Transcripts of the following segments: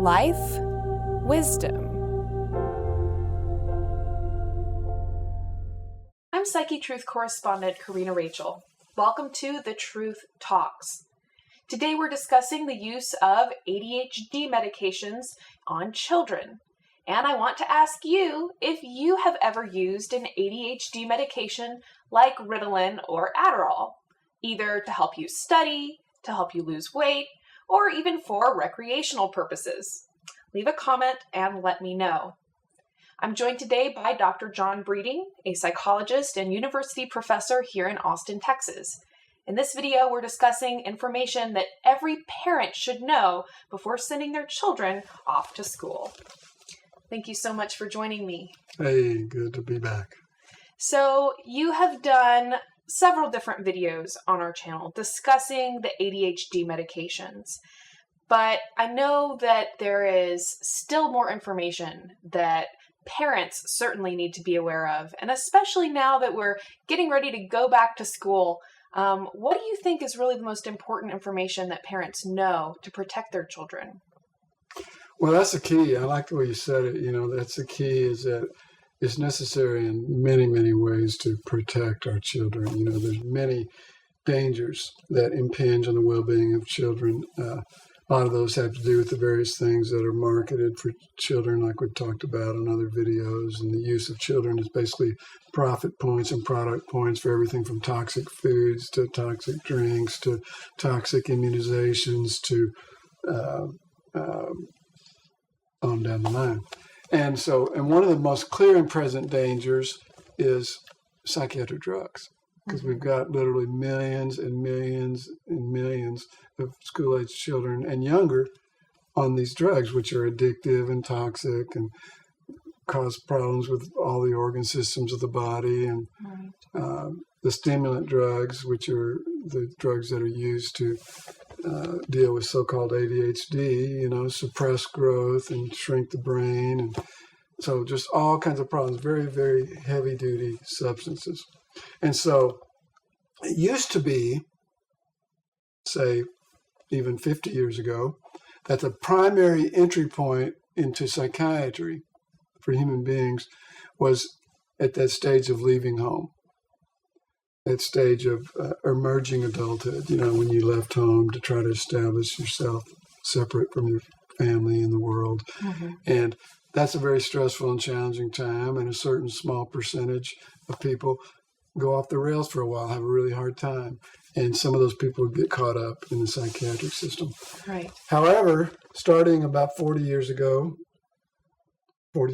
life, wisdom. I'm Psychetruth Correspondent Corrina Rachel. Welcome to The Truth Talks. Today we're discussing the use of ADHD medications on children. And I want to ask you if you have ever used an ADHD medication like Ritalin or Adderall, either to help you study, to help you lose weight, or even for recreational purposes. Leave a comment and let me know. I'm joined today by Dr. Corrina Breeding, a psychologist and university professor here in Austin, Texas. In this video, we're discussing information that every parent should know before sending their children off to school. Thank you so much for joining me. Hey, good to be back. So you have done several different videos on our channel discussing the ADHD medications, but I know that there is still more information that parents certainly need to be aware of, and especially now that we're getting ready to go back to school. What do you think is really the most important information that parents know to protect their children? Well, that's the key. I like the way you said it. That's the key, is that it's necessary in many, many ways to protect our children. There's many dangers that impinge on the well-being of children. A lot of those have to do with the various things that are marketed for children, like we've talked about in other videos. And the use of children is basically profit points and product points for everything from toxic foods to toxic drinks to toxic immunizations to on down the line. And one of the most clear and present dangers is psychiatric drugs, because we've got literally millions and millions and millions of school-age children and younger on these drugs, which are addictive and toxic and cause problems with all the organ systems of the body. And the stimulant drugs, which are the drugs that are used to deal with so-called ADHD, suppress growth and shrink the brain. And so just all kinds of problems, very, very heavy-duty substances. And so it used to be, say, even 50 years ago, that the primary entry point into psychiatry for human beings was at that stage of leaving home, that stage of emerging adulthood, when you left home to try to establish yourself separate from your family and the world. And that's a very stressful and challenging time, and a certain small percentage of people go off the rails for a while, have a really hard time. And some of those people get caught up in the psychiatric system. Right. However, starting about 40 years ago, there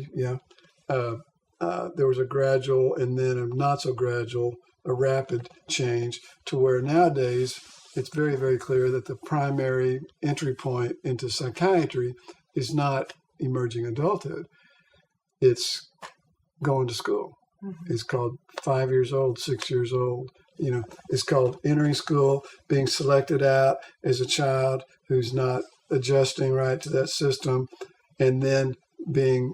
was a gradual and then a not so gradual, a rapid change to where nowadays it's very, very clear that the primary entry point into psychiatry is not emerging adulthood. It's going to school. It's called 5 years old, 6 years old. It's called entering school, being selected out as a child who's not adjusting right to that system, and then being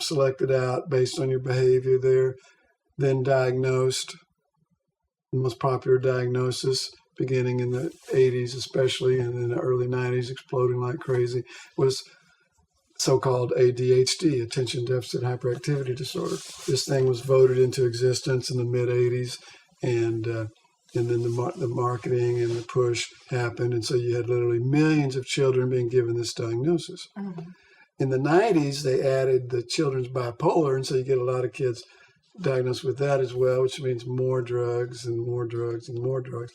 selected out based on your behavior there, then diagnosed. The most popular diagnosis, beginning in the 80s especially, and in the early 90s, exploding like crazy, was so-called ADHD, Attention Deficit Hyperactivity Disorder. This thing was voted into existence in the mid-80s, and then the marketing and the push happened, and so you had literally millions of children being given this diagnosis. In the 90s, they added the children's bipolar, and so you get a lot of kids diagnosed with that as well, which means more drugs and more drugs and more drugs.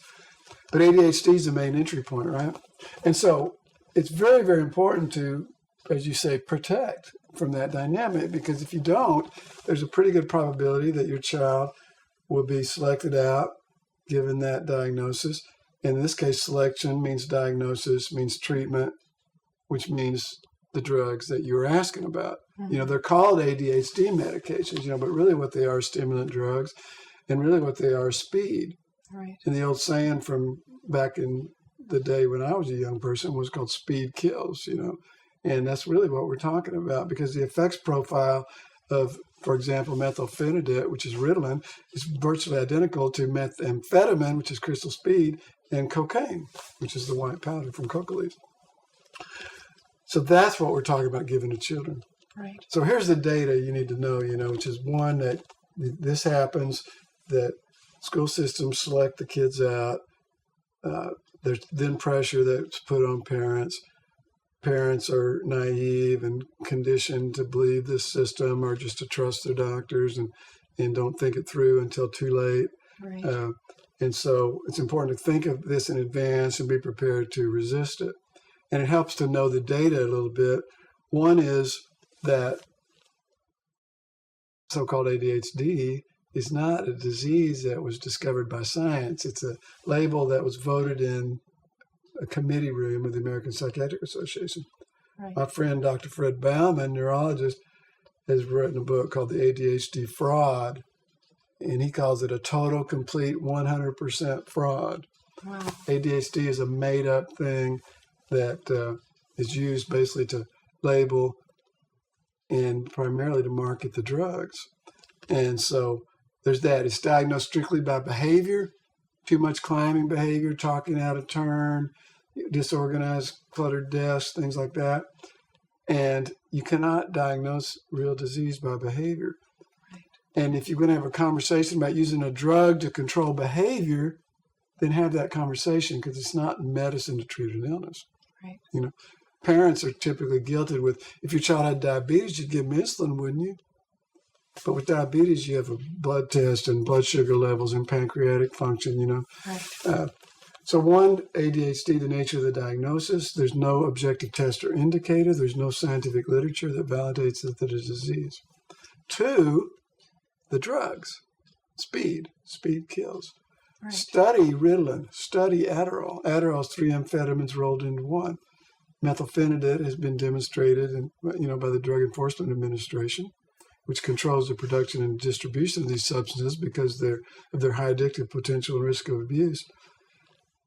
But ADHD is the main entry point, right? And so it's very, very important to, as you say, protect from that dynamic, because if you don't, there's a pretty good probability that your child will be selected out, given that diagnosis. In this case, selection means diagnosis, means treatment, which means the drugs that you were asking about. They're called ADHD medications, but really what they are stimulant drugs, and really what they are is speed. Right. And the old saying from back in the day when I was a young person was called speed kills, And that's really what we're talking about, because the effects profile of, for example, methylphenidate, which is Ritalin, is virtually identical to methamphetamine, which is crystal speed, and cocaine, which is the white powder from coca leaves. So that's what we're talking about giving to children. Right. So here's the data you need to know, which is one, that this happens, that school systems select the kids out. There's then pressure that's put on parents. Parents are naive and conditioned to believe this system or just to trust their doctors and don't think it through until too late. Right. And so it's important to think of this in advance and be prepared to resist it. And it helps to know the data a little bit. One is that so-called ADHD is not a disease that was discovered by science. It's a label that was voted in a committee room of the American Psychiatric Association. Right. My friend, Dr. Fred Bauman, neurologist, has written a book called The ADHD Fraud, and he calls it a total, complete, 100% fraud. Wow. ADHD is a made-up thing that is used basically to label and primarily to market the drugs. And so there's that. It's diagnosed strictly by behavior, too much climbing behavior, talking out of turn, disorganized, cluttered desks, things like that. And you cannot diagnose real disease by behavior. Right. And if you're going to have a conversation about using a drug to control behavior, then have that conversation, because it's not medicine to treat an illness. Right. Parents are typically guilted with, if your child had diabetes, you'd give them insulin, wouldn't you? But with diabetes, you have a blood test and blood sugar levels and pancreatic function, Right. So one, ADHD, the nature of the diagnosis, there's no objective test or indicator. There's no scientific literature that validates that it is a disease. Two, the drugs. Speed kills. Right. Study Ritalin, study Adderall. Adderall is 3 amphetamines rolled into one. Methylphenidate has been demonstrated by the Drug Enforcement Administration, which controls the production and distribution of these substances because of their high addictive potential and risk of abuse.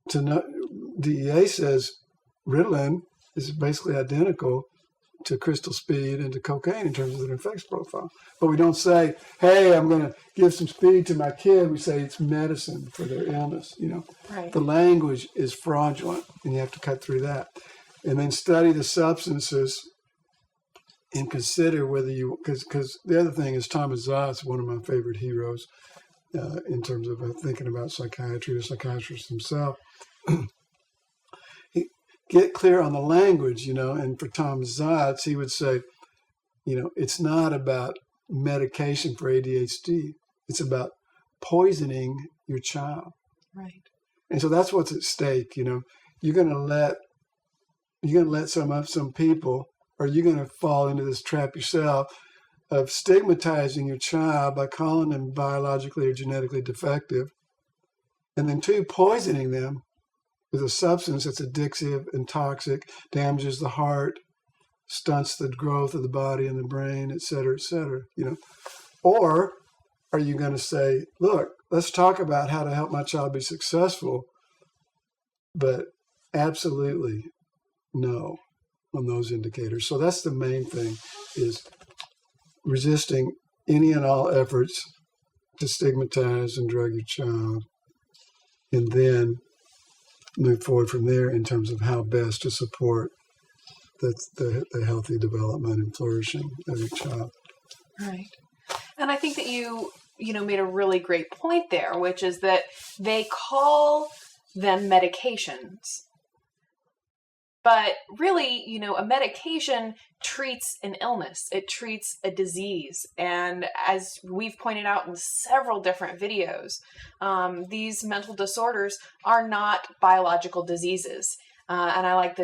DEA says Ritalin is basically identical to crystal speed and to cocaine in terms of their effects profile. But we don't say, hey, I'm going to give some speed to my kid. We say it's medicine for their illness. Right. The language is fraudulent, and you have to cut through that. And then study the substances and consider whether because the other thing is Thomas Zotz, one of my favorite heroes in terms of thinking about psychiatry, the psychiatrist himself. Get clear on the language, and for Thomas Zotz, he would say, it's not about medication for ADHD. It's about poisoning your child. Right. And so that's what's at stake, You're going to let some people, or you're going to fall into this trap yourself of stigmatizing your child by calling them biologically or genetically defective, and then two, poisoning them with a substance that's addictive and toxic, damages the heart, stunts the growth of the body and the brain, et cetera, Or are you going to say, look, let's talk about how to help my child be successful, but absolutely no on those indicators. So that's the main thing, is resisting any and all efforts to stigmatize and drug your child, and then move forward from there in terms of how best to support the healthy development and flourishing of your child. Right. And I think that you made a really great point there, which is that they call them medications. But really, a medication treats an illness. It treats a disease. And as we've pointed out in several different videos, these mental disorders are not biological diseases. And I like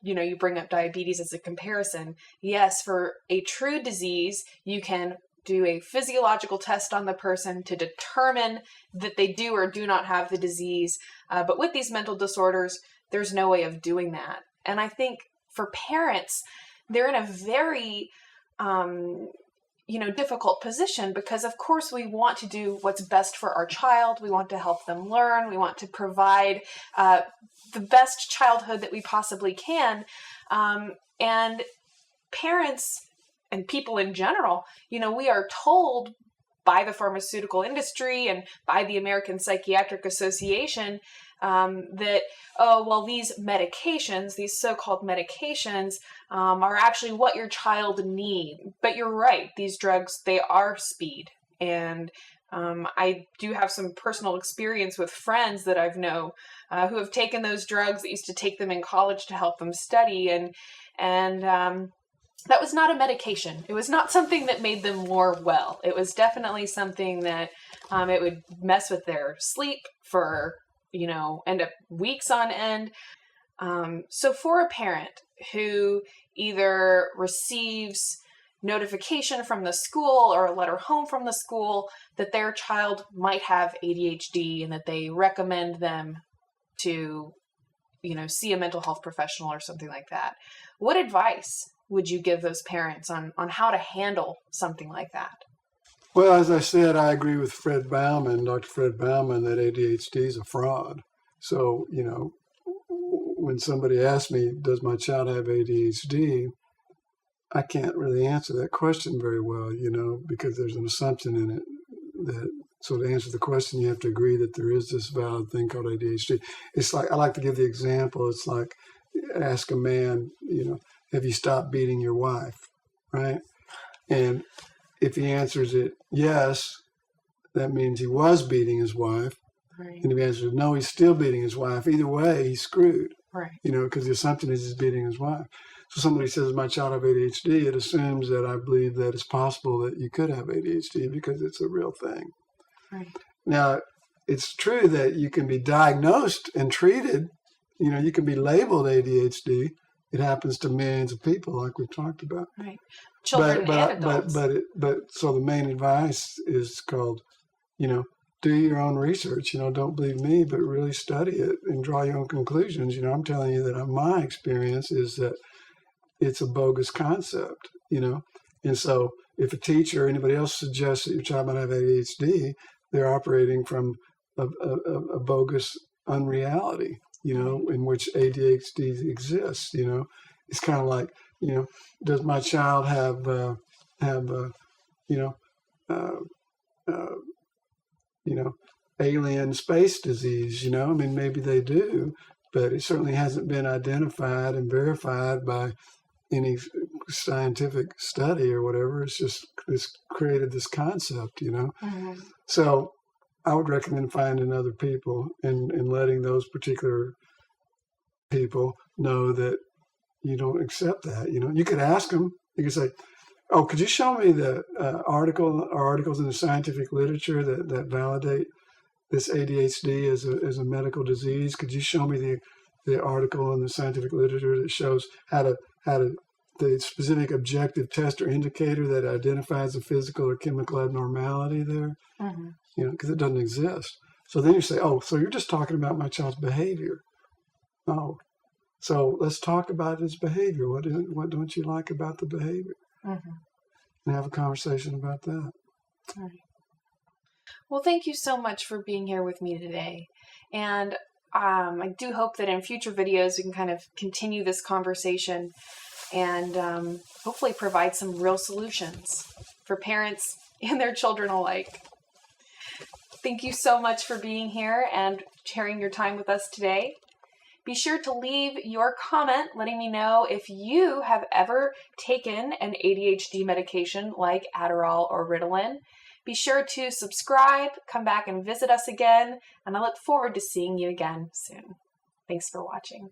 you bring up diabetes as a comparison. Yes, for a true disease, you can do a physiological test on the person to determine that they do or do not have the disease. But with these mental disorders, there's no way of doing that. And I think for parents, they're in a very, difficult position because, of course, we want to do what's best for our child. We want to help them learn. We want to provide the best childhood that we possibly can. And parents and people in general, we are told by the pharmaceutical industry and by the American Psychiatric Association that, oh, well, these medications, these so-called medications, are actually what your child needs. But you're right, these drugs, they are speed. And I do have some personal experience with friends that I've known who have taken those drugs that used to take them in college to help them study. And that was not a medication. It was not something that made them more well. It was definitely something that it would mess with their sleep for, end up weeks on end. So for a parent who either receives notification from the school or a letter home from the school that their child might have ADHD and that they recommend them to, see a mental health professional or something like that, what advice would you give those parents on how to handle something like that? Well, as I said, I agree with Dr. Fred Bauman, that ADHD is a fraud. So, when somebody asks me, does my child have ADHD? I can't really answer that question very well, because there's an assumption in it so to answer the question, you have to agree that there is this valid thing called ADHD. It's like, I like to give the example. It's like, ask a man, have you stopped beating your wife, right? And if he answers it yes, that means he was beating his wife. Right. And if he answers no, he's still beating his wife. Either way, he's screwed. Right. Because the assumption is he's beating his wife. So somebody says, my child have ADHD, it assumes that I believe that it's possible that you could have ADHD because it's a real thing. Right. Now, it's true that you can be diagnosed and treated. You can be labeled ADHD. It happens to millions of people, like we've talked about. Right. Children and adults. But so the main advice is called, do your own research. Don't believe me, but really study it and draw your own conclusions. I'm telling you that my experience is that it's a bogus concept, And so if a teacher or anybody else suggests that your child might have ADHD, they're operating from a bogus unreality, in which ADHD exists. It's kind of like, does my child have alien space disease? Maybe they do, but it certainly hasn't been identified and verified by any scientific study or whatever. It's created this concept, Mm-hmm. So I would recommend finding other people and letting those particular people know that you don't accept that. You could ask them, you could say, oh, could you show me the articles in the scientific literature that validate this ADHD as a medical disease? Could you show me the article in the scientific literature that shows how to the specific objective test or indicator that identifies a physical or chemical abnormality there? Mm-hmm. Because it doesn't exist. So then you say, oh, so you're just talking about my child's behavior. Oh, so let's talk about his behavior. What don't you like about the behavior? Mm-hmm. And have a conversation about that. All right. Well, thank you so much for being here with me today. And I do hope that in future videos we can kind of continue this conversation and hopefully provide some real solutions for parents and their children alike. Thank you so much for being here and sharing your time with us today. Be sure to leave your comment letting me know if you have ever taken an ADHD medication like Adderall or Ritalin. Be sure to subscribe, come back and visit us again, and I look forward to seeing you again soon. Thanks for watching.